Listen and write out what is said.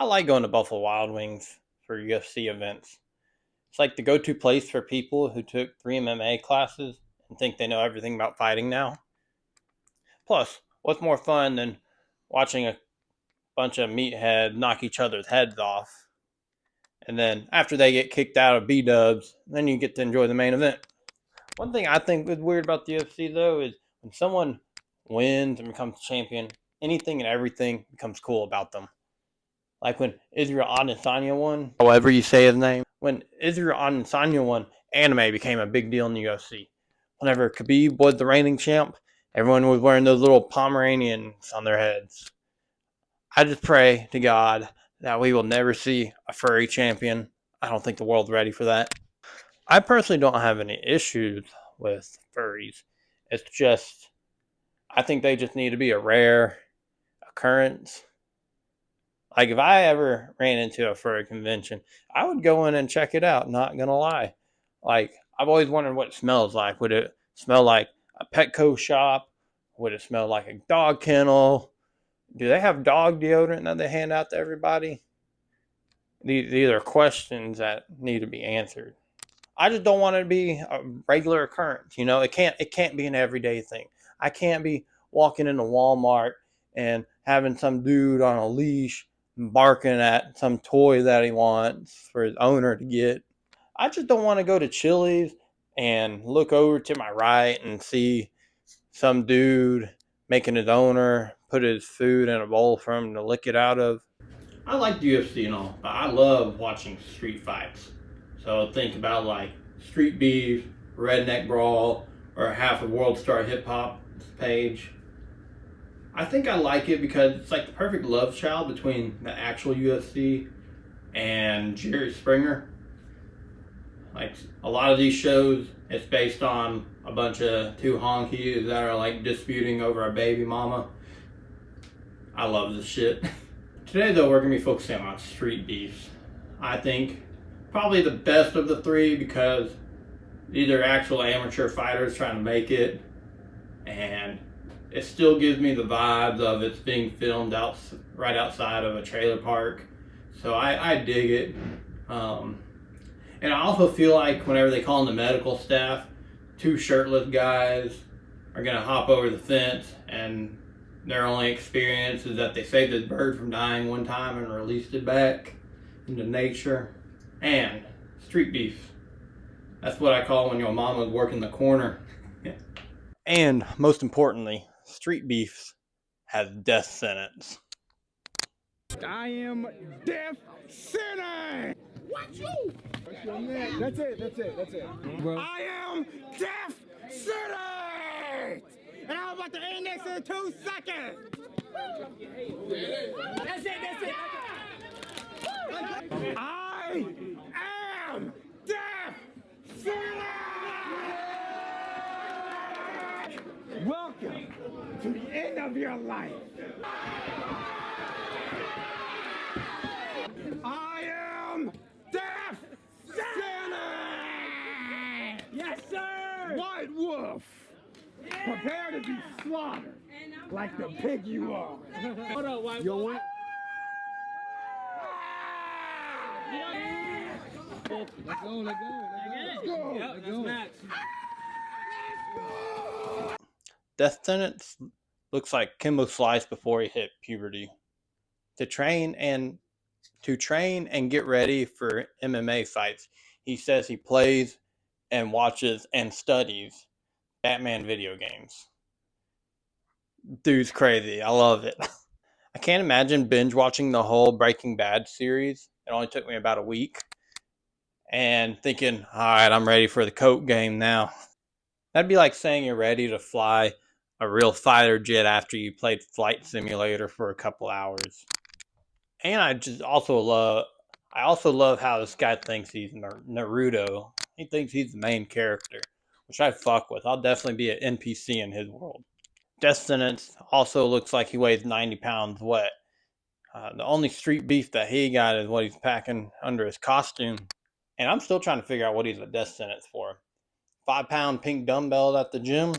I like going to Buffalo Wild Wings for UFC events. It's like the go-to place for people who took 3 MMA classes and think they know everything about fighting now. Plus, what's more fun than watching a bunch of meatheads knock each other's heads off? And then after they get kicked out of B-dubs, then you get to enjoy the main event. One thing I think is weird about the UFC though is when someone wins and becomes champion, anything and everything becomes cool about them. Like when Israel Adesanya won, however you say his name. When Israel Adesanya won, anime became a big deal in the UFC. Whenever Khabib was the reigning champ, everyone was wearing those little Pomeranians on their heads. I just pray to God that we will never see a furry champion. I don't think the world's ready for that. I personally don't have any issues with furries. It's just, I think they just need to be a rare occurrence. Like if I ever ran into a furry convention, I would go in and check it out. Not gonna lie. Like I've always wondered what it smells like. Would it smell like a Petco shop? Would it smell like a dog kennel? Do they have dog deodorant that they hand out to everybody? These are questions that need to be answered. I just don't want it to be a regular occurrence. You know, it can't be an everyday thing. I can't be walking into Walmart and having some dude on a leash barking at some toy that he wants for his owner to get. I just don't want to go to Chili's and look over to my right and see some dude making his owner put his food in a bowl for him to lick it out of. I like the UFC and all, but I love watching street fights. So think about like Street Beef, Redneck Brawl, or half of World Star Hip Hop page. I think I like it because it's like the perfect love child between the actual UFC and Jerry Springer. Like a lot of these shows, it's based on a bunch of two honkies that are like disputing over a baby mama. I love this shit. Today though, we're going to be focusing on Street Beefs. I think probably the best of the three because these are actual amateur fighters trying to make it, and it still gives me the vibes of it's being filmed right outside of a trailer park. So I dig it. And I also feel like whenever they call in the medical staff, two shirtless guys are going to hop over the fence, and their only experience is that they saved this bird from dying one time and released it back into nature. And street beef. That's what I call when your mama's working the corner. And most importantly, street beefs has death sentence. I am Death City! What you? That's it. I am Death City! And I'm about to end this in 2 seconds! That's it! I am Death City! Welcome to the end of your life. I am Death City! Yes, sir! White Wolf, prepare to be slaughtered like the pig you are. Hold on, White Wolf. Want? Let's go. Death sentence looks like Kimbo Slice before he hit puberty. To train and get ready for MMA fights, he says he plays and watches and studies Batman video games. Dude's crazy. I love it. I can't imagine binge watching the whole Breaking Bad series. It only took me about a week. And thinking, all right, I'm ready for the Coke game now. That'd be like saying you're ready to fly a real fighter jet after you played Flight Simulator for a couple hours. And I also love how this guy thinks he's Naruto. He thinks he's the main character, which I fuck with. I'll definitely be an NPC in his world. Death Sentence also looks like he weighs 90 pounds wet. The only street beef that he got is what he's packing under his costume. And I'm still trying to figure out what he's a death sentence for. 5-pound pink dumbbell at the gym?